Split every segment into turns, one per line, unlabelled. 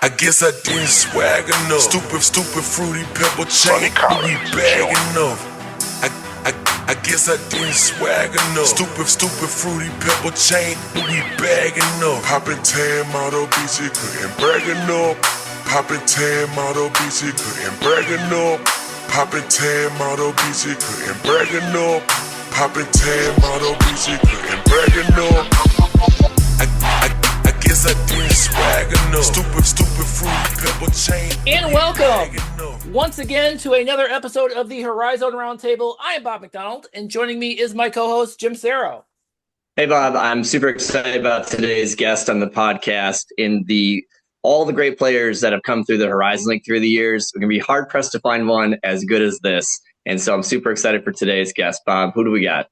I guess I didn't swag enough. Stupid fruity pebble chain. We bag enough. I guess I didn't swag enough. Stupid fruity pebble chain. We bag enough. Poppin' tan model BC couldn't brag enough. Poppin' tan model BC couldn't brag enough. Poppin' tan model BC couldn't brag enough. Poppin' tan model BC couldn't brag enough. I guess I didn't swag enough. Stupid fruity pebble chain.
And welcome once again to another episode of the Horizon Roundtable. I am Bob McDonald, and joining me is my co-host Jim Sarro.
Hey Bob, I'm super excited about today's guest on the podcast. All the great players that have come through the Horizon League through the years, we're gonna be hard pressed to find one as good as this. And so I'm super excited for today's guest. Bob, who do we got?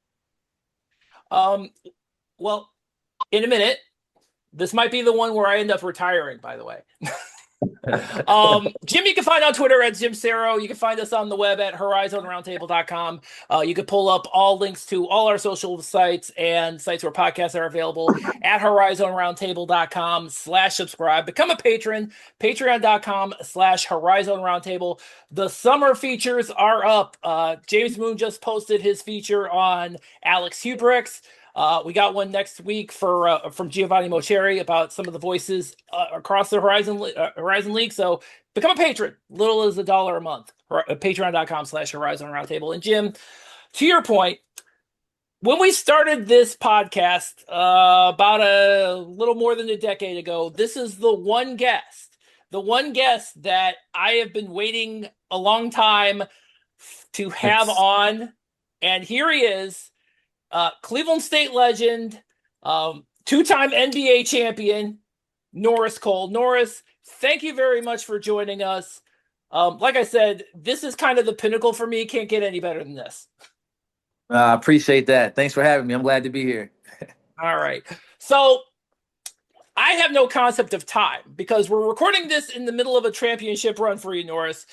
Well, in a minute. This might be the one where I end up retiring, by the way. Jim, you can find on Twitter at Jim Sarro. You can find us on the web at horizonroundtable.com. You can pull up all links to all our social sites and sites where podcasts are available at horizonroundtable.com/subscribe. Become a patron, patreon.com/horizonroundtable. The summer features are up. James Moon just posted his feature on Alex Hubricks. We got one next week from Giovanni Mocheri about some of the voices across the Horizon League. So become a patron, little as $1 a month. Patreon.com/Horizon Roundtable. And Jim, to your point, when we started this podcast about a little more than a decade ago, this is the one guest that I have been waiting a long time to have on, and here he is. Cleveland State legend, two-time NBA champion, Norris Cole. Norris, thank you very much for joining us. Like I said, this is kind of the pinnacle for me. Can't get any better than this.
I appreciate that. Thanks for having me. I'm glad to be here.
All right. So I have no concept of time because we're recording this in the middle of a championship run for you, Norris.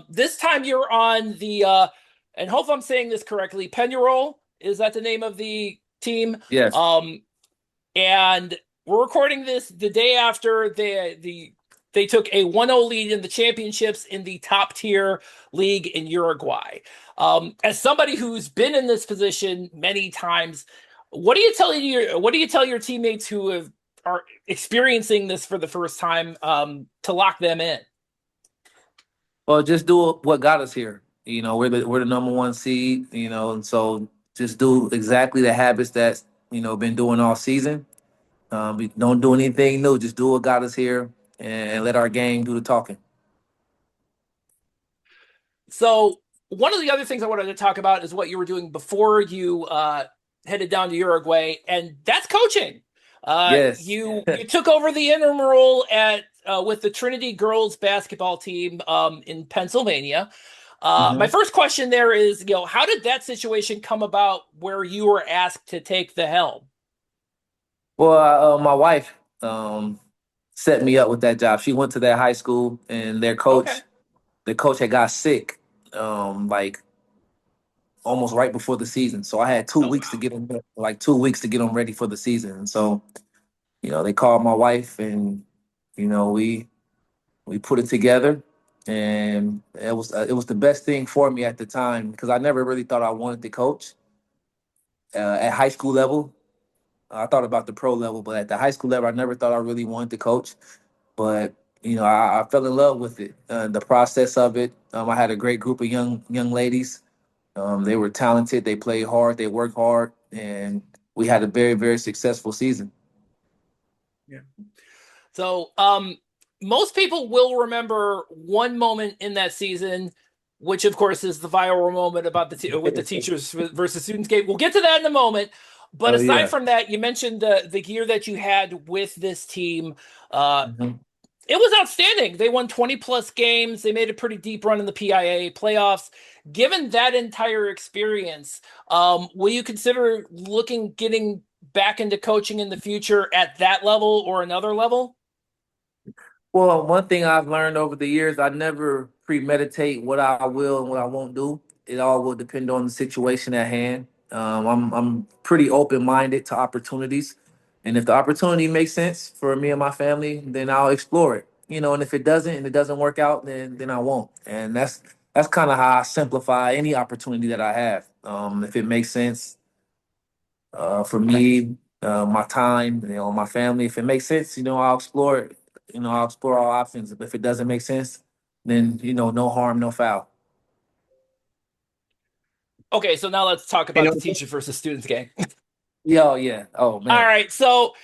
This time you're on the, and hope I'm saying this correctly, Pennyroll. Is that the name of the team?
Yes.
And we're recording this the day after they took a 1-0 lead in the championships in the top tier league in Uruguay. As somebody who's been in this position many times, what do you tell your teammates who are experiencing this for the first time to lock them in?
Well, just do what got us here. You know, we're the number one seed. You know, and so. Just do exactly the habits that, been doing all season. We don't do anything new. Just do what got us here and let our game do the talking.
So one of the other things I wanted to talk about is what you were doing before you headed down to Uruguay, and that's coaching.
Yes.
You took over the interim role with the Trinity girls basketball team in Pennsylvania. My first question there is, how did that situation come about where you were asked to take the helm?
Well, my wife set me up with that job. She went to that high school, and the coach had got sick, like almost right before the season. So I had 2 weeks to get them, 2 weeks to get them ready for the season. And so, they called my wife, and we put it together. And it was the best thing for me at the time because I never really thought I wanted to coach at high school level. I thought about the pro level, but at the high school level, I never thought I really wanted to coach. But I fell in love with it, the process of it. I had a great group of young ladies. They were talented. They played hard. They worked hard, and we had a very, very successful season.
Yeah. So, most people will remember one moment in that season, which of course is the viral moment about with the teachers versus students game. We'll get to that in a moment. But aside from that, you mentioned the year that you had with this team. It was outstanding. They won 20 plus games. They made a pretty deep run in the PIA playoffs. Given that entire experience, will you consider getting back into coaching in the future at that level or another level?
Well, one thing I've learned over the years, I never premeditate what I will and what I won't do. It all will depend on the situation at hand. I'm pretty open-minded to opportunities. And if the opportunity makes sense for me and my family, then I'll explore it. and if it doesn't and it doesn't work out, then I won't. And that's kind of how I simplify any opportunity that I have. If it makes sense for me, my time, my family, if it makes sense, I'll explore it. I'll explore all options. But if it doesn't make sense, then no harm, no foul.
Okay, so now let's talk
You
about
know,
the teachers versus students game.
Yeah, oh yeah. Oh
All
man.
right, so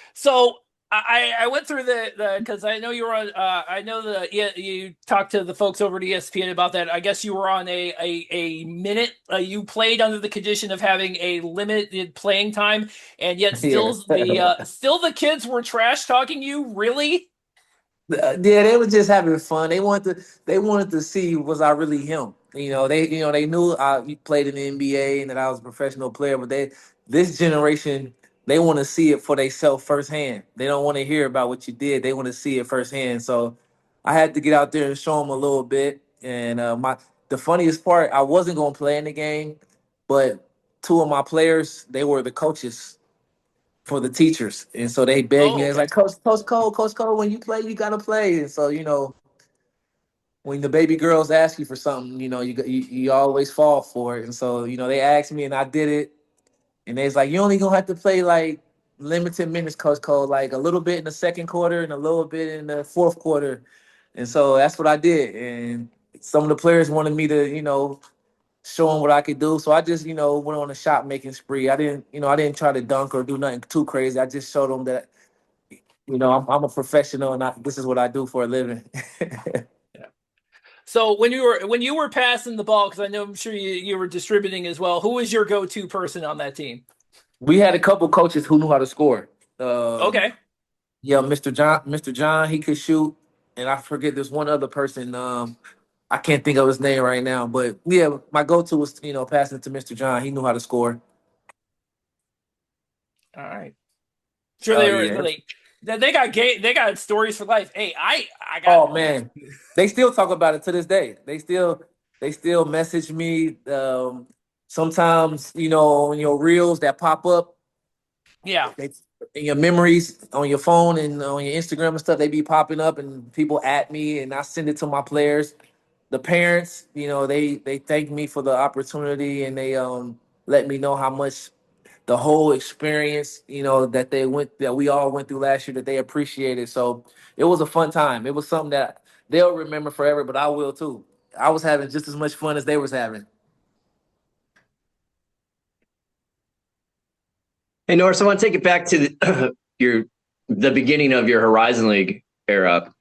I went through the because I know you were on I know you talked to the folks over at ESPN about that. I guess you were on a minute. You played under the condition of having a limited playing time, and yet
Yeah.
still the kids were trash talking you. Really?
Yeah, they were just having fun. They wanted to see was I really him. They knew I played in the NBA and that I was a professional player, but this generation they want to see it for themselves firsthand. They don't want to hear about what you did. They want to see it firsthand. So I had to get out there and show them a little bit. And the funniest part, I wasn't going to play in the game, but two of my players, they were the coaches for the teachers, and so they begged me.
Oh,
It's
okay.
like, Coach Cole, when you play, you gotta play. And so when the baby girls ask you for something, you always fall for it. And so they asked me, and I did it. And they was like, you only gonna have to play like limited minutes, Coach Cole, like a little bit in the second quarter and a little bit in the fourth quarter. And so that's what I did. And some of the players wanted me to, show them what I could do. So I just, went on a shot making spree. I didn't try to dunk or do nothing too crazy. I just showed them that, I'm a professional and this is what I do for a living.
Yeah. So when you were passing the ball, because I know I'm sure you were distributing as well. Who was your go-to person on that team?
We had a couple coaches who knew how to score. Um,
Okay.
yeah, Mr. John, he could shoot, and I forget there's one other person. I can't think of his name right now, but yeah, my go-to was passing it to Mr. John. He knew how to score.
All right. Sure,
Oh
they were
yeah.
like they got stories for life. Hey, I got
Oh man, they still talk about it to this day. They still message me. Sometimes on your reels that pop up,
yeah.
they in your memories on your phone and on your Instagram and stuff, they be popping up and people at me and I send it to my players. The parents, they thank me for the opportunity and they let me know how much the whole experience, that we all went through last year that they appreciated. So it was a fun time. It was something that they'll remember forever, but I will too. I was having just as much fun as they was having.
hey Norris, I want to take it back to the beginning of your Horizon League era.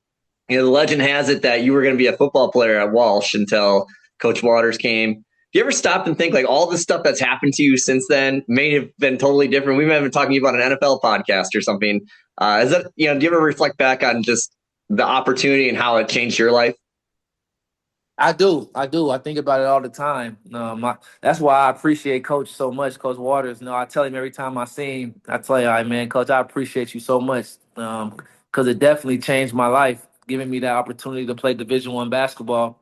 The legend has it that you were going to be a football player at Walsh until Coach Waters came. Do you ever stop and think like all the stuff that's happened to you since then may have been totally different? We may have been talking about an NFL podcast or something. Is that do you ever reflect back on just the opportunity and how it changed your life?
I do. I do. I think about it all the time. That's why I appreciate Coach so much, Coach Waters. I tell him every time I see him, I tell you, all right, man, Coach, I appreciate you so much because it definitely changed my life, giving me that opportunity to play Division I basketball.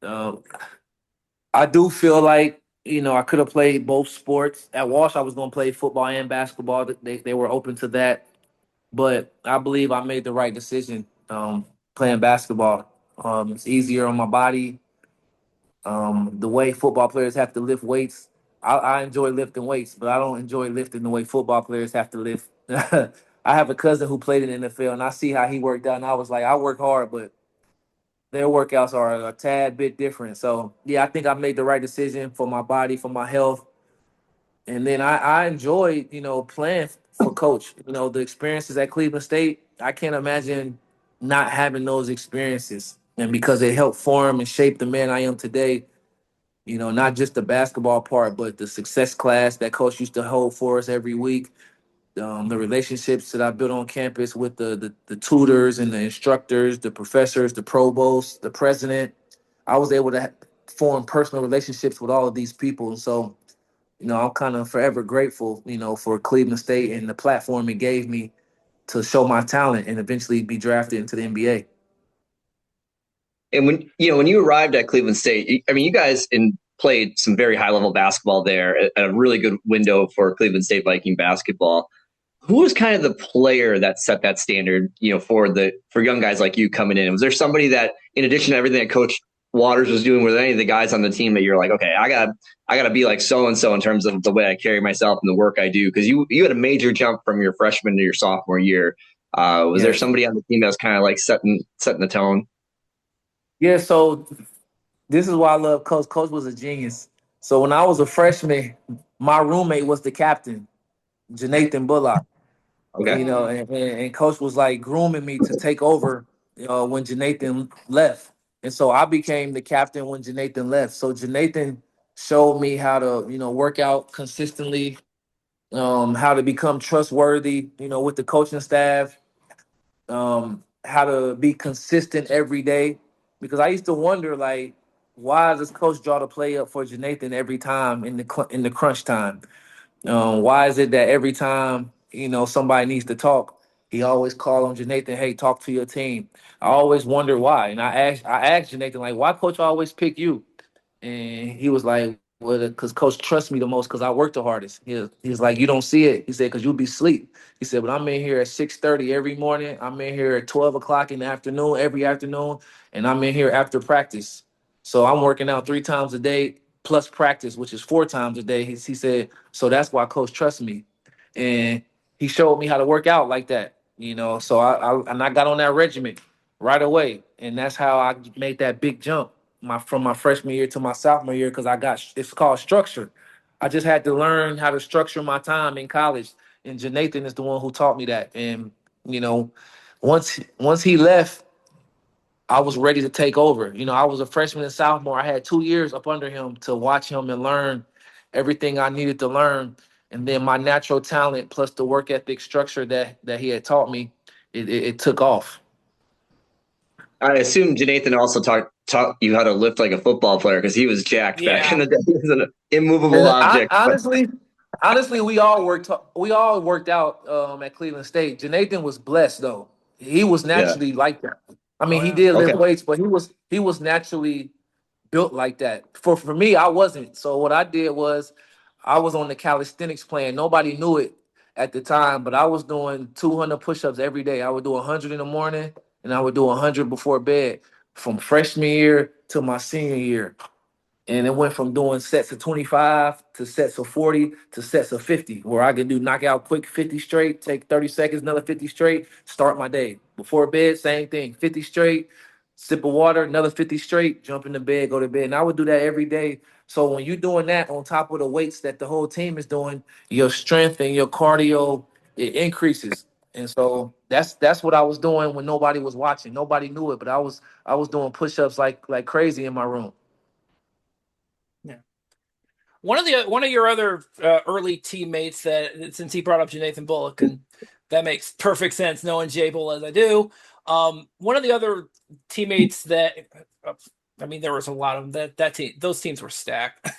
Uh, I do feel like I could have played both sports. At Walsh, I was going to play football and basketball. They were open to that, but I believe I made the right decision playing basketball. It's easier on my body. The way football players have to lift weights, I enjoy lifting weights, but I don't enjoy lifting the way football players have to lift. I have a cousin who played in the NFL, and I see how he worked out, and I was like, I work hard, but their workouts are a tad bit different. So yeah, I think I made the right decision for my body, for my health, and then I enjoy playing for Coach. The experiences at Cleveland State, I can't imagine not having those experiences, and because it helped form and shape the man I am today. Not just the basketball part, but the success class that Coach used to hold for us every week. The relationships that I built on campus with the tutors and the instructors, the professors, the provost, the president. I was able to form personal relationships with all of these people. And so, I'm kind of forever grateful, for Cleveland State and the platform it gave me to show my talent and eventually be drafted into the NBA.
And when you arrived at Cleveland State, I mean, you guys played some very high level basketball there, a really good window for Cleveland State Viking basketball. who was kind of the player that set that standard, for young guys like you coming in? Was there somebody that, in addition to everything that Coach Waters was doing, were there any of the guys on the team that you're like, okay, I gotta be like so and so in terms of the way I carry myself and the work I do? Because you had a major jump from your freshman to your sophomore year. Was there somebody on the team that was kind of like setting the tone?
Yeah, so this is why I love Coach. Coach was a genius. So when I was a freshman, my roommate was the captain, Janathan Bullock.
Okay.
And Coach was like grooming me to take over when Janathan left. And so I became the captain when Janathan left. So Janathan showed me how to, work out consistently, how to become trustworthy, with the coaching staff, how to be consistent every day. Because I used to wonder, like, why does coach draw the play up for Janathan every time in the crunch time? Why is it that every time somebody needs to talk, he always call on Janathan, hey, talk to your team? I always wonder why, and I asked Janathan, like, why coach always pick you? And he was like, well, because coach trusts me the most because I work the hardest. He's like, you don't see it. He said, because you'll be asleep. He said, but I'm in here at 6:30 every morning. I'm in here at 12 o'clock in the afternoon, every afternoon, and I'm in here after practice. So I'm working out 3 times a day plus practice, which is 4 times a day. He said, so that's why coach trusts me. And he showed me how to work out like that, So I got on that regimen right away. And that's how I made that big jump from my freshman year to my sophomore year, because it's called structure. I just had to learn how to structure my time in college, and Janathan is the one who taught me that. And once he left, I was ready to take over. I was a freshman and sophomore. I had 2 years up under him to watch him and learn everything I needed to learn. And then my natural talent plus the work ethic structure that he had taught me, it took off.
I assume Janathan also taught you how to lift like a football player, because he was jacked back in the day. He was an immovable object.
Honestly, we all worked out at Cleveland State. Janathan was blessed though. He was
Yeah.
naturally like that. I mean, he did lift
Okay.
weights, but he was naturally built like that. For me, I wasn't. So what I did was I was on the calisthenics plan. Nobody knew it at the time, but I was doing 200 push-ups every day. I would do 100 in the morning and I would do 100 before bed from freshman year to my senior year. And it went from doing sets of 25 to sets of 40 to sets of 50, where I could do knockout quick 50 straight, take 30 seconds, another 50 straight, start my day. Before bed, same thing, 50 straight, sip of water, another 50 straight, jump in the bed, go to bed. And I would do that every day. So when you're doing that on top of the weights that the whole team is doing, your strength and your cardio, it increases. And so that's what I was doing when nobody was watching. Nobody knew it, but I was doing push-ups like crazy in my room.
One of your other early teammates, that since he brought up Nathan Bullock, and that makes perfect sense knowing Jable as I do. One of the other teammates that, I mean, there was a lot of them. That team, those teams were stacked.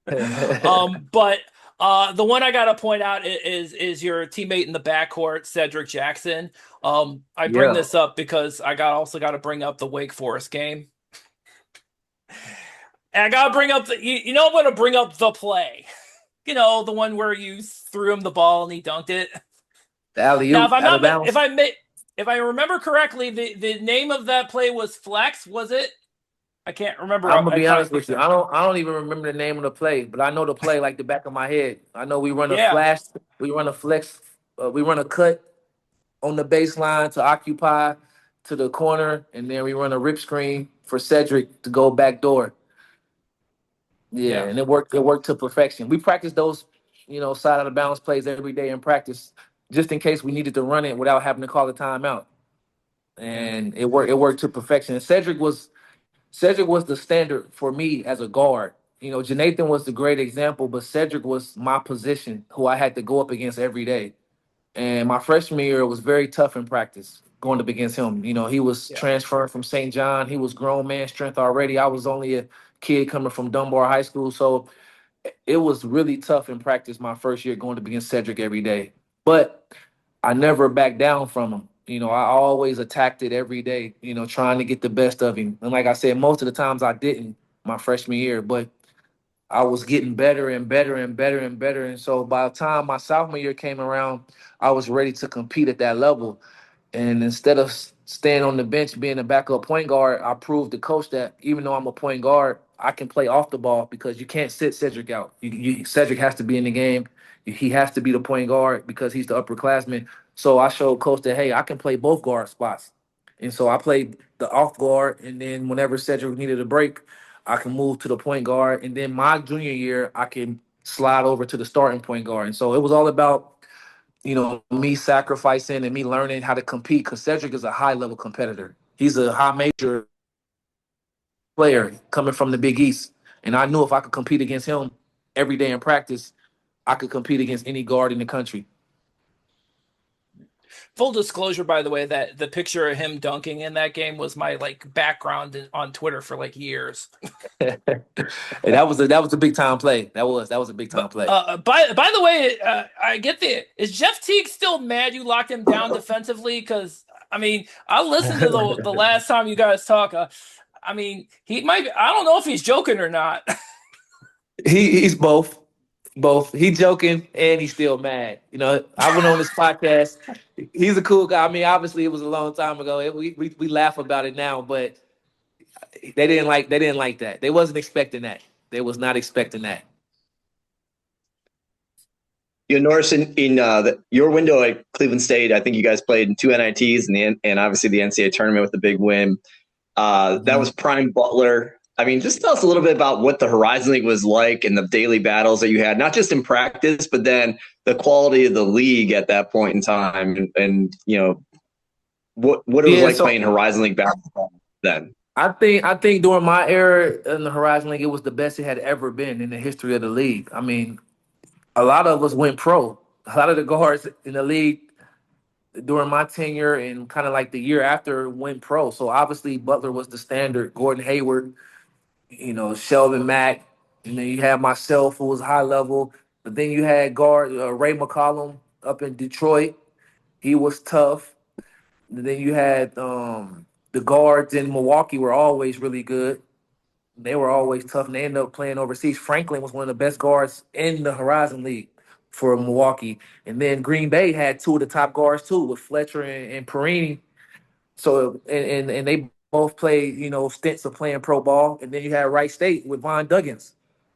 But the one I gotta point out is your teammate in the backcourt, Cedric Jackson. I bring this up because I also got to bring up the Wake Forest game. And I gotta bring up I'm gonna bring up the play. The one where you threw him the ball and he dunked it.
The alley-oop,
now, if I'm
out of
not,
bounds.
if I remember correctly, the name of that play was flex. Was it? I can't remember.
I'm gonna be honest with you. I don't even remember the name of the play, but I know the play like the back of my head. I know we run a flash, we run a flex, we run a cut on the baseline to occupy to the corner, and then we run a rip screen for Cedric to go back door. Yeah, and it worked. It worked to perfection. We practice those, side of the bounds plays every day in practice, just in case we needed to run it without having to call a timeout. And it worked. It worked to perfection. And Cedric was the standard for me as a guard. Janathan was the great example, but Cedric was my position who I had to go up against every day. And my freshman year was very tough in practice going up against him. He was transferring from St. John. He was grown man strength already. I was only a kid coming from Dunbar High School. So it was really tough in practice my first year going up against Cedric every day. But I never backed down from him. I always attacked it every day, trying to get the best of him. And like I said, most of the times I didn't my freshman year, but I was getting better and better and better and better. And so by the time my sophomore year came around, I was ready to compete at that level. And instead of staying on the bench being a backup point guard, I proved to coach that even though I'm a point guard, I can play off the ball because you can't sit Cedric out. Cedric has to be in the game. He has to be the point guard because he's the upperclassman. So I showed coach that, hey, I can play both guard spots. And so I played the off guard. And then whenever Cedric needed a break, I can move to the point guard. And then my junior year, I can slide over to the starting point guard. And so it was all about me sacrificing and me learning how to compete because Cedric is a high level competitor. He's a high major player coming from the Big East. And I knew if I could compete against him every day in practice, I could compete against any guard in the country.
Full disclosure, by the way, that the picture of him dunking in that game was my background on Twitter for years.
And that was a big time play. That was a big time play.
By the way, I get is Jeff Teague still mad you locked him down defensively? Because I listened to the last time you guys talk. He might. I don't know if he's joking or not.
He's both. He's joking and he's still mad. I went on this podcast. He's a cool guy. Obviously it was a long time ago. We laugh about it now, but they didn't like that. They wasn't expecting that. They was not expecting that.
Norris, in your window at Cleveland State, I think you guys played in 2 NITs and obviously the NCAA tournament with the big win. That was prime Butler. Just tell us a little bit about what the Horizon League was like and the daily battles that you had, not just in practice, but then the quality of the league at that point in time, and what it was like playing Horizon League basketball then.
I think during my era in the Horizon League, it was the best it had ever been in the history of the league. A lot of us went pro. A lot of the guards in the league during my tenure and kind of the year after went pro. So obviously Butler was the standard. Gordon Hayward, Shelvin Mack, and then you had myself who was high level. But then you had guard Ray McCollum up in Detroit. He was tough. And then you had the guards in Milwaukee were always really good. They were always tough, and they ended up playing overseas. Franklin was one of the best guards in the Horizon League for Milwaukee. And then Green Bay had 2 of the top guards too, with Fletcher and Perini. So and they both played, stints of playing pro ball. And then you had Wright State with Von Duggins.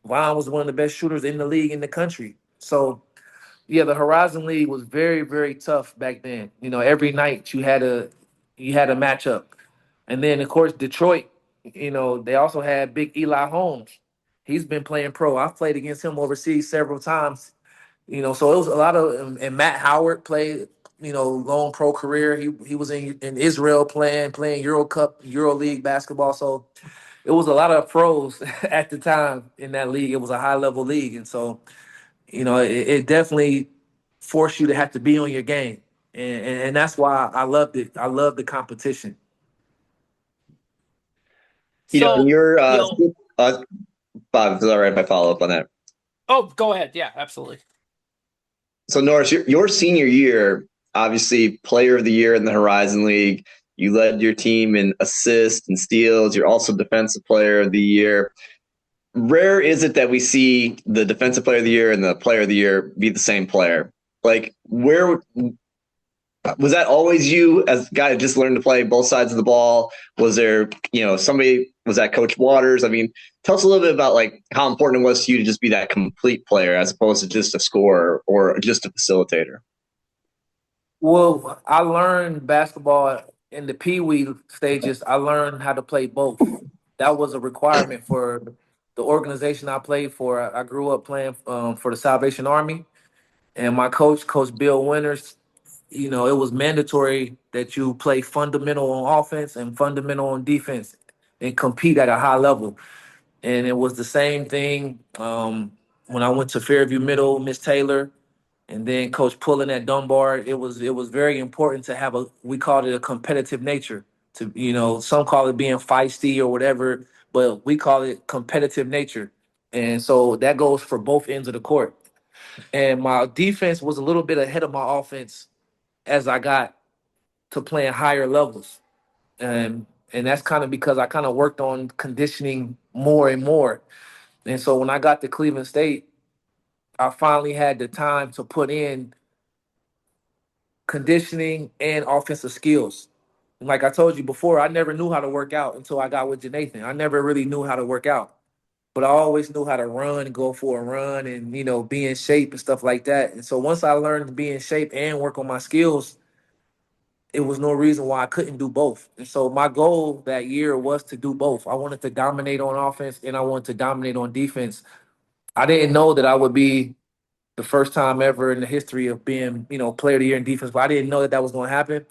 Von was one of the best shooters in the league in the country. So yeah, the Horizon League was very, very tough back then. Every night you had a matchup. And then of course Detroit, they also had big Eli Holmes. He's been playing pro. I've played against him overseas several times. So it was a lot of and Matt Howard played, long pro career. He was in Israel playing Euro Cup, Euro League basketball. So it was a lot of pros at the time in that league. It was a high level league. And so, it definitely forced you to have to be on your game. And that's why I loved it. I love the competition.
Bob, is it all right if I follow up on that?
Oh, go ahead. Yeah, absolutely.
So Norris, your senior year, obviously player of the year in the Horizon League. You led your team in assists and steals. You're also defensive player of the year. Rare is it that we see the defensive player of the year and the player of the year be the same player. Where was that always you as a guy that just learned to play both sides of the ball? Was there, somebody, was that Coach Waters? Tell us a little bit about how important it was to you to just be that complete player as opposed to just a scorer or just a facilitator.
Well, I learned basketball in the Pee Wee stages. I learned how to play both. That was a requirement for the organization I played for. I grew up playing for the Salvation Army, and my coach, Coach Bill Winters, it was mandatory that you play fundamental on offense and fundamental on defense and compete at a high level. And it was the same thing when I went to Fairview Middle, Miss Taylor, and then Coach Pullen at Dunbar. It was very important to have we called it a competitive nature. Some call it being feisty or whatever, but we call it competitive nature. And so that goes for both ends of the court. And my defense was a little bit ahead of my offense as I got to playing higher levels. And that's kind of because I kind of worked on conditioning more and more. And so when I got to Cleveland State, I finally had the time to put in conditioning and offensive skills. And like I told you before, I never knew how to work out until I got with Janathan. I never really knew how to work out, but I always knew how to run and go for a run and, be in shape and stuff like that. And so once I learned to be in shape and work on my skills, it was no reason why I couldn't do both. And so my goal that year was to do both. I wanted to dominate on offense and I wanted to dominate on defense. I didn't know that I would be the first time ever in the history of being, player of the year in defense, but I didn't know that that was going to happen.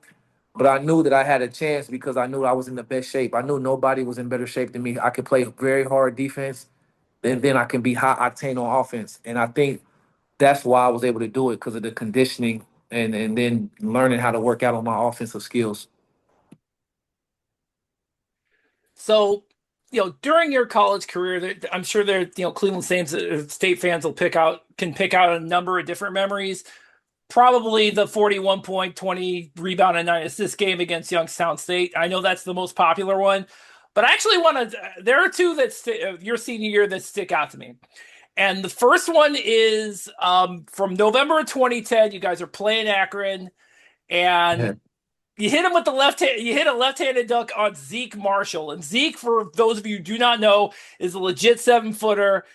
But I knew that I had a chance because I knew I was in the best shape. I knew nobody was in better shape than me. I could play very hard defense, and then I can be high octane on offense. And I think that's why I was able to do it because of the conditioning and then learning how to work out on my offensive skills.
So, during your college career, I'm sure there, Cleveland State fans can pick out a number of different memories. Probably the 41 point, 20 rebound and 9 assist game against Youngstown State. I know that's the most popular one, but I actually there are two that your senior year that stick out to me. And the first one is from November of 2010. You guys are playing Akron, and you hit him with the left hand. You hit a left-handed dunk on Zeke Marshall, and Zeke, for those of you who do not know, is a legit 7-footer.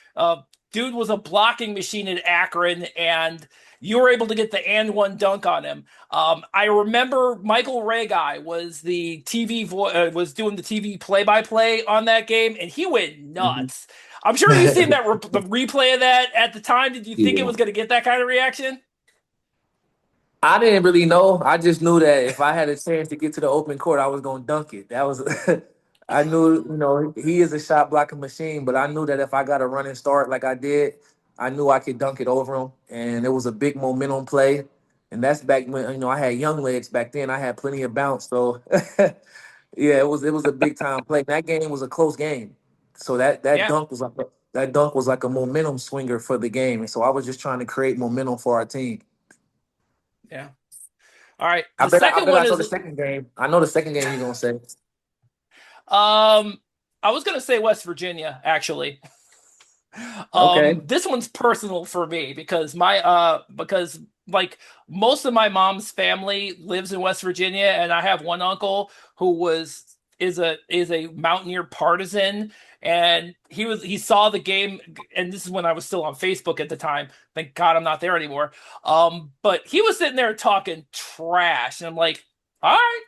Dude was a blocking machine at Akron, and you were able to get the and one dunk on him. I remember Michael Regai was the was doing the TV play-by-play on that game, and he went nuts. I'm sure you've seen that the replay of that at the time. Did you think it was going to get that kind of reaction?
I didn't really know. I just knew that if I had a chance to get to the open court, I was going to dunk it. That was, I knew, he is a shot blocking machine, but I knew that if I got a running start like I did, I knew I could dunk it over him. And it was a big momentum play. And that's back when, I had young legs back then. I had plenty of bounce. So, yeah, it was a big time play. That game was a close game. So that
Yeah,
dunk was like a momentum swinger for the game. And so I was just trying to create momentum for our team.
yeah. All right.
I
The
bet I
second
bet I
one
know
is
the second game. I know the second game you're gonna say.
I was gonna say West Virginia, actually.
Okay.
This one's personal for me because like most of my mom's family lives in West Virginia, and I have one uncle who is a Mountaineer partisan, and he saw the game, and this is when I was still on Facebook at the time. Thank God I'm not there anymore. But he was sitting there talking trash, and I'm like, all right.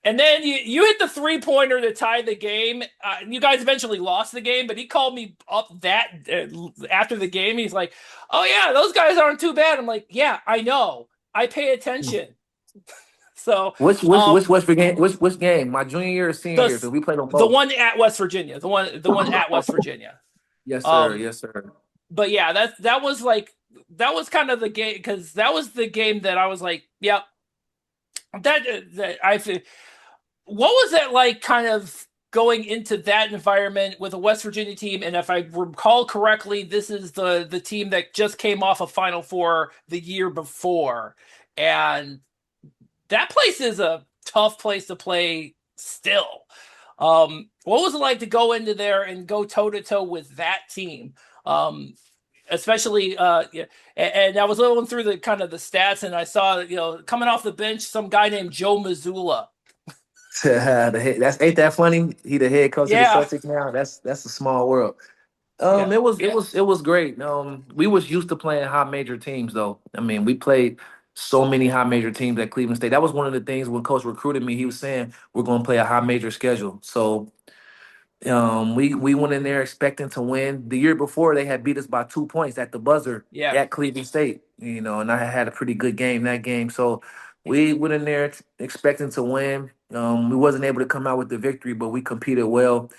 And then you hit the 3-pointer to tie the game. You guys eventually lost the game, but he called me up after the game. He's like, "Oh yeah, those guys aren't too bad." I'm like, "Yeah, I know. I pay attention." So,
Which game? My junior year or senior year?
the
Because we played them
the
both.
one at West Virginia, the one at West Virginia.
Yes, sir.
Um,
Yes, sir.
but yeah, that was kind of the game, because that was the game that I was like, "Yep, that I." What was it like, kind of going into that environment with a West Virginia team? And if I recall correctly, this is the team that just came off a Final Four the year before, and that place is a tough place to play still. What was it like to go into there and go toe to toe with that team? Especially, yeah, and I was looking through the kind of the stats, and I saw, coming off the bench, some guy named Joe Mazzulla.
That's ain't that funny? He the head coach of the
Yeah,
Celtics now. That's a small world.
yeah,
It was great. We was used to playing high major teams though. I mean, we played so many high major teams at Cleveland State. That was one of the things when coach recruited me. He was saying we're going to play a high major schedule. So we went in there expecting to win. The year before, they had beat us by 2 points at the buzzer
yeah.
at Cleveland State. And I had a pretty good game that game. So we went in there expecting to win. We wasn't able to come out with the victory, but we competed well.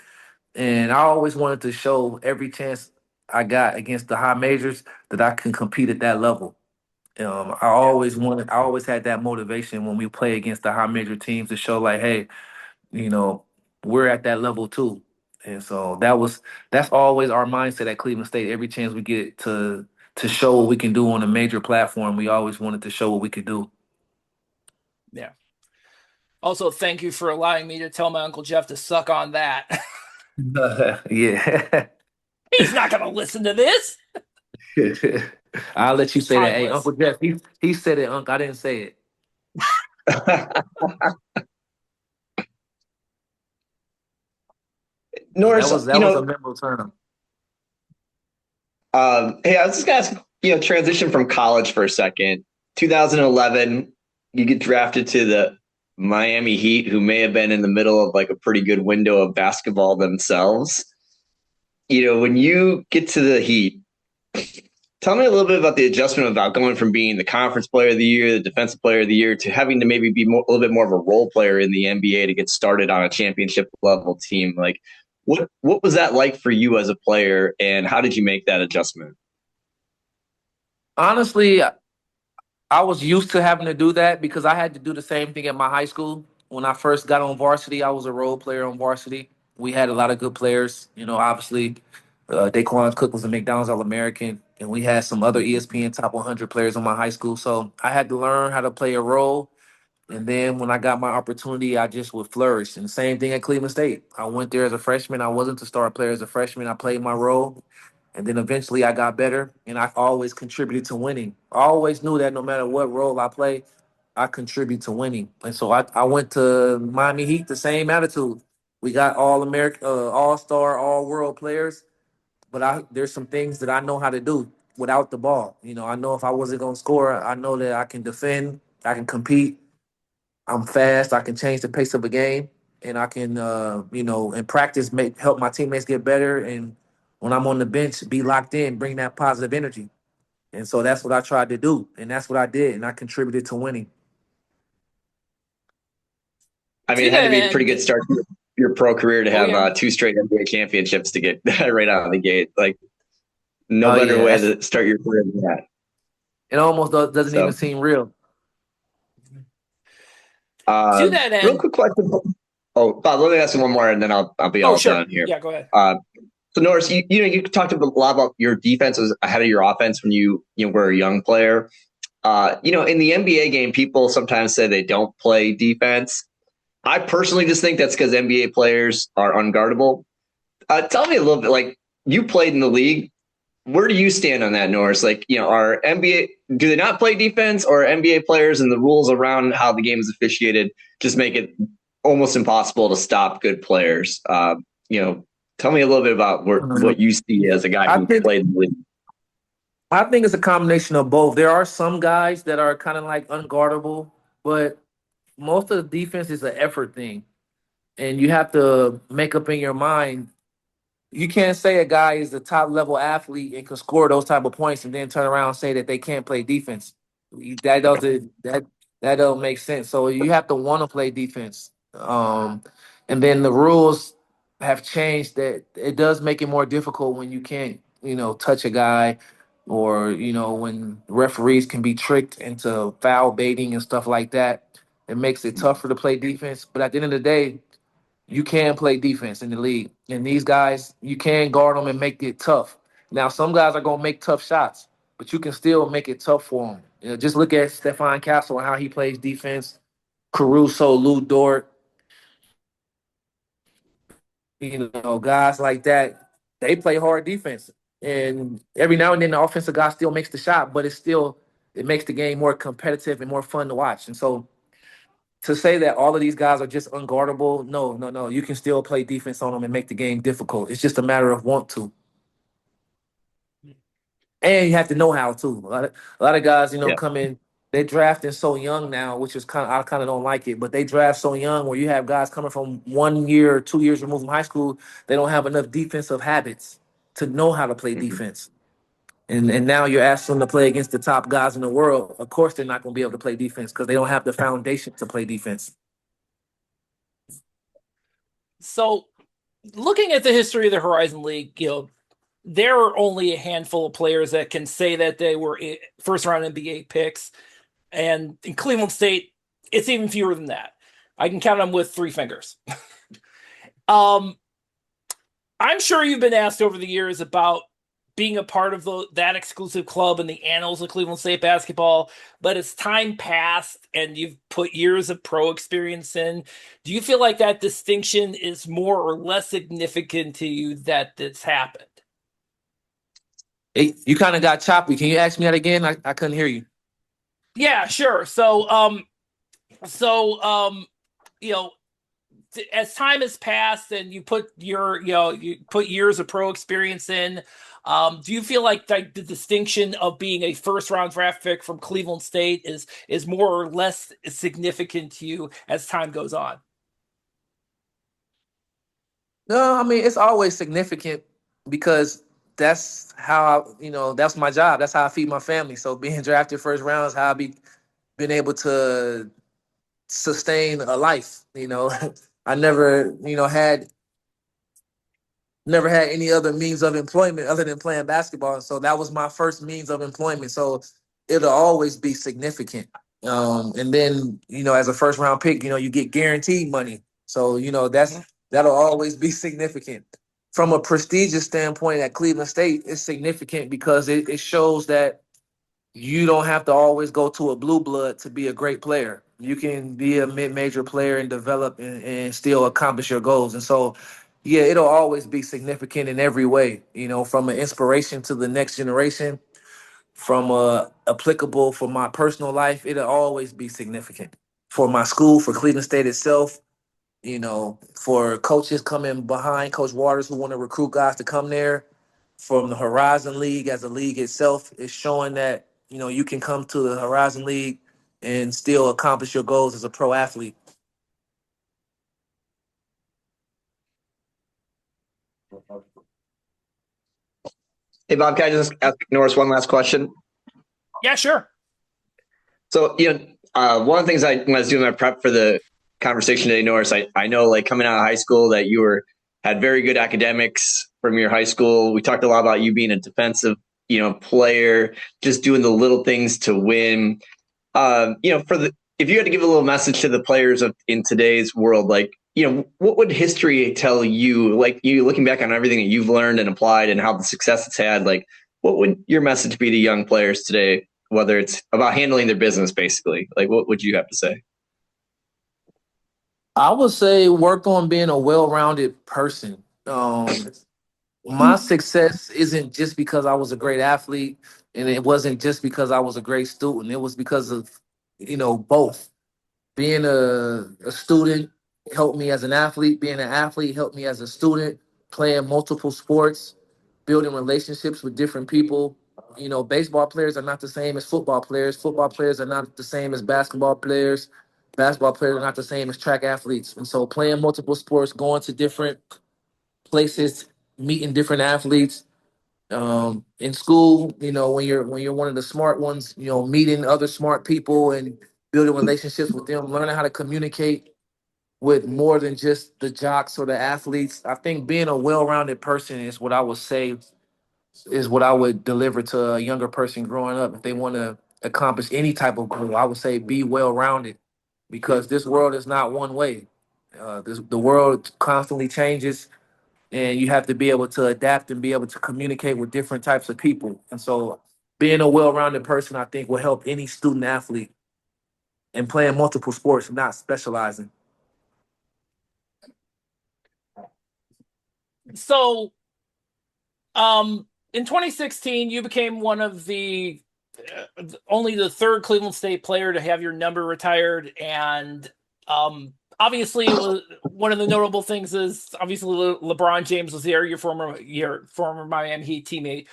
And I always wanted to show every chance I got against the high majors that I can compete at that level.
Yeah.
I always had that motivation when we play against the high major teams to show like, hey, you know, we're at that level too. And so that's always our mindset at Cleveland State. Every chance we get to show what we can do on a major platform, we always wanted to show what we could do.
Yeah. Also, thank you for allowing me to tell my Uncle Jeff to suck on that.
Yeah.
He's not going to listen to this.
I'll let you say that. Hey,
Timeless.
Uncle Jeff, he said it, Uncle. I didn't say it. Yeah,
Norris,
that was a memorable term.
Hey, I was just gonna ask, transition from college for a second. 2011, you get drafted to the Miami Heat, who may have been in the middle of like a pretty good window of basketball themselves. When you get to the Heat, tell me a little bit about the adjustment about going from being the conference player of the year, the defensive player of the year, to having to maybe be a little bit more of a role player in the NBA to get started on a championship level team. Like, what was that like for you as a player, and how did you make that adjustment?
Honestly, I was used to having to do that because I had to do the same thing at my high school. When I first got on varsity, I was a role player on varsity. We had a lot of good players. Obviously, Daquan Cook was a McDonald's All-American, and we had some other ESPN Top 100 players on my high school. So I had to learn how to play a role. And then when I got my opportunity, I just would flourish. And the same thing at Cleveland State. I went there as a freshman. I wasn't the star player as a freshman. I played my role. And then eventually I got better, and I always contributed to winning. I always knew that no matter what role I play, I contribute to winning. And so I went to Miami Heat the same attitude. We got all American, all star, all world players, but there's some things that I know how to do without the ball. I know if I wasn't gonna score, I know that I can defend, I can compete. I'm fast. I can change the pace of a game, and I can, in practice, help my teammates get better. And when I'm on the bench, be locked in, bring that positive energy. And so that's what I tried to do, and that's what I did, and I contributed to winning.
I mean,
To
it had to
that
be a pretty
end,
good start to your pro career to
oh
have
yeah,
two straight NBA championships to get right out of the gate. Like, no
Oh
better
yeah,
way to start your career than that.
it almost doesn't even
So,
seem real.
to that
real
end,
quick question. Oh, Bob, let me ask you one more, and then I'll be
oh
all
sure,
done here.
yeah, go ahead.
So Norris, you talked a lot about your defense was ahead of your offense when you were a young player. In the NBA game, people sometimes say they don't play defense. I personally just think that's because NBA players are unguardable. Tell me a little bit, like, you played in the league. Where do you stand on that, Norris? Like, are NBA, do they not play defense, or are NBA players and the rules around how the game is officiated just make it almost impossible to stop good players? Tell me a little bit about what you see as a guy
I
who
think
played in the league.
I think it's a combination of both. There are some guys that are kind of like unguardable, but most of the defense is an effort thing, and you have to make up in your mind. You can't say a guy is a top level athlete and can score those type of points and then turn around and say that they can't play defense. That don't make sense. So you have to want to play defense. And then the rules have changed that it does make it more difficult when you can't, touch a guy, or when referees can be tricked into foul baiting and stuff like that. It makes it tougher to play defense. But at the end of the day, you can play defense in the league. And these guys, you can guard them and make it tough. Now, some guys are going to make tough shots, but you can still make it tough for them. Just look at Stephon Castle and how he plays defense. Caruso, Lou Dort, guys like that, they play hard defense. And every now and then the offensive guy still makes the shot, but it makes the game more competitive and more fun to watch. And so to say that all of these guys are just unguardable, no, no, no. You can still play defense on them and make the game difficult. It's just a matter of want to, and you have to know how to. A lot of guys,
Yeah.
come in. They're drafting so young now, which is I kind of don't like it. But they draft so young, where you have guys coming from 1 year or 2 years removed from high school. They don't have enough defensive habits to know how to play
Mhm.
defense. And now you're asking them to play against the top guys in the world. Of course, they're not going to be able to play defense because they don't have the foundation to play defense.
So, looking at the history of the Horizon League, there are only a handful of players that can say that they were first round NBA picks. And in Cleveland State, it's even fewer than that. I can count them with 3 fingers. I'm sure you've been asked over the years about being a part of that exclusive club in the annals of Cleveland State basketball, but as time passed and you've put years of pro experience in, do you feel like that distinction is more or less significant to you that it's happened?
Hey, you kind of got choppy. Can you ask me that again? I couldn't hear you.
Yeah, sure. So, you know, as time has passed and you put you put years of pro experience in, do you feel like the distinction of being a first round draft pick from Cleveland State is more or less significant to you as time goes on?
No, I mean it's always significant because that's how that's my job. That's how I feed my family. So being drafted first round is how I been able to sustain a life. I never had any other means of employment other than playing basketball. So that was my first means of employment. So it'll always be significant. And then, as a first round pick, you get guaranteed money. So, that'll always be significant. From a prestigious standpoint at Cleveland State, it's significant because it shows that you don't have to always go to a blue blood to be a great player. You can be a mid-major player and develop and still accomplish your goals. And so, yeah, it'll always be significant in every way, from an inspiration to the next generation, from applicable for my personal life, it'll always be significant. For my school, for Cleveland State itself, for coaches coming behind Coach Waters who want to recruit guys to come there, from the Horizon League as a league itself is showing that you can come to the Horizon League and still accomplish your goals as a pro athlete.
Hey, Bob, can I just ask Norris one last question?
Yeah, sure.
So, one of the things when I was doing my prep for the conversation today, Norris, I know like coming out of high school that you had very good academics from your high school. We talked a lot about you being a defensive, player, just doing the little things to win. If you had to give a little message to the players in today's world, like, what would history tell you, like you looking back on everything that you've learned and applied and how the success it's had, like, what would your message be to young players today, whether it's about handling their business, basically? Like, what would you have to say?
I would say work on being a well-rounded person. My success isn't just because I was a great athlete, and it wasn't just because I was a great student. It was because of, both. Being a student helped me as an athlete. Being an athlete helped me as a student. Playing multiple sports, building relationships with different people. Baseball players are not the same as football players. Football players are not the same as basketball players. Basketball players are not the same as track athletes. And so playing multiple sports, going to different places, meeting different athletes. In school, when you're one of the smart ones, meeting other smart people and building relationships with them, learning how to communicate with more than just the jocks or the athletes. I think being a well-rounded person is what I would say is what I would deliver to a younger person growing up. If they want to accomplish any type of goal, I would say be well-rounded because this world is not one way. The world constantly changes, and you have to be able to adapt and be able to communicate with different types of people. And so, being a well-rounded person, I think, will help any student athlete and playing multiple sports, not specializing.
So, in 2016, you became one of only the third Cleveland State player to have your number retired, and obviously, one of the notable things is obviously LeBron James was there, your former Miami Heat teammate.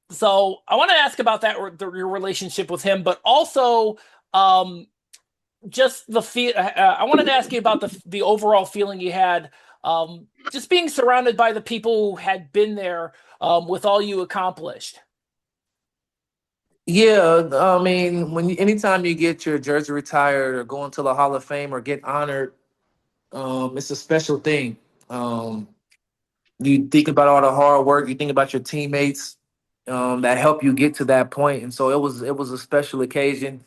So I want to ask about that, your relationship with him, but also just the feel. I wanted to ask you about the overall feeling you had, just being surrounded by the people who had been there, with all you accomplished.
Yeah, I mean, anytime you get your jersey retired or go into the Hall of Fame or get honored, it's a special thing. Um, you think about all the hard work, you think about your teammates that help you get to that point, and so it was a special occasion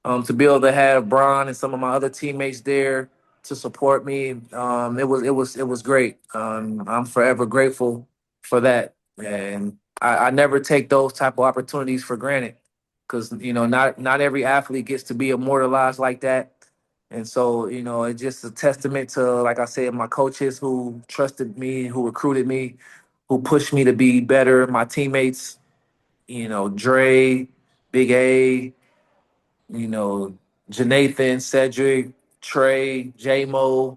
to be able to have Bron and some of my other teammates there to support me. It was great. I'm forever grateful for that, and I never take those type of opportunities for granted because not every athlete gets to be immortalized like that. And so, it's just a testament to, like I said, my coaches who trusted me, who recruited me, who pushed me to be better. My teammates, Dre, Big A, Janathan, Cedric, Trey, J-Mo,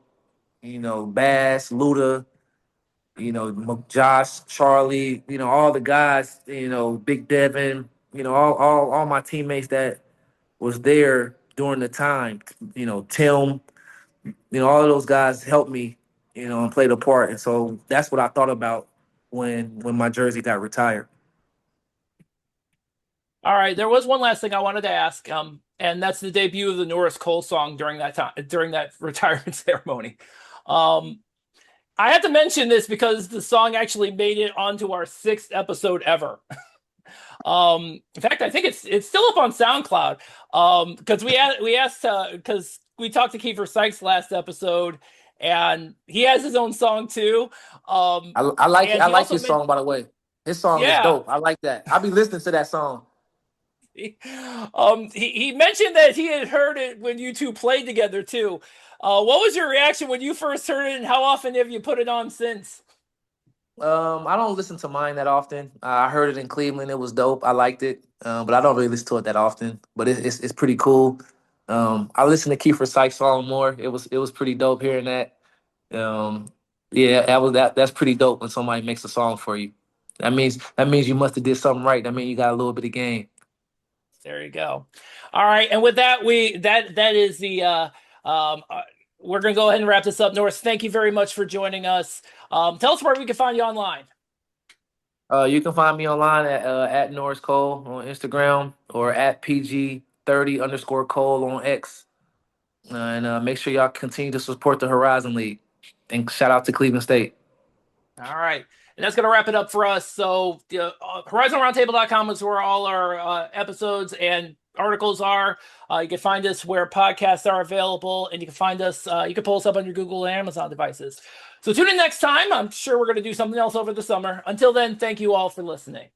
Bass, Luda, Josh, Charlie, all the guys, Big Devin, all my teammates that was there during the time, Tim, all of those guys helped me, and played a part. And so that's what I thought about when my jersey got retired.
All right, there was one last thing I wanted to ask, and that's the debut of the Norris Cole song during that retirement ceremony. I had to mention this because the song actually made it onto our 6th episode ever. In fact, I think it's still up on SoundCloud. Because we asked because we talked to Kiefer Sykes last episode, and he has his own song too.
I like his song, by the way. His song is dope. I like that. I'll be listening to that song.
He mentioned that he had heard it when you two played together too. What was your reaction when you first heard it, and how often have you put it on since?
I don't listen to mine that often. I heard it in Cleveland. It was dope. I liked it, but I don't really listen to it that often. But it's pretty cool. I listen to Kiefer Sykes' song more. It was pretty dope hearing that. Yeah, that's pretty dope when somebody makes a song for you. That means you must have did something right. That means you got a little bit of game.
There you go. All right, and with that, that is the we're gonna go ahead and wrap this up. Norris, thank you very much for joining us. Tell us where we can find you online.
You can find me online at Norris Cole on Instagram or at PG30_Cole on X. And make sure y'all continue to support the Horizon League. And shout out to Cleveland State.
All right. And that's going to wrap it up for us. So HorizonRoundtable.com is where all our episodes and articles are. You can find us where podcasts are available, and you can find us, you can pull us up on your Google and Amazon devices. So tune in next time. I'm sure we're going to do something else over the summer. Until then, thank you all for listening.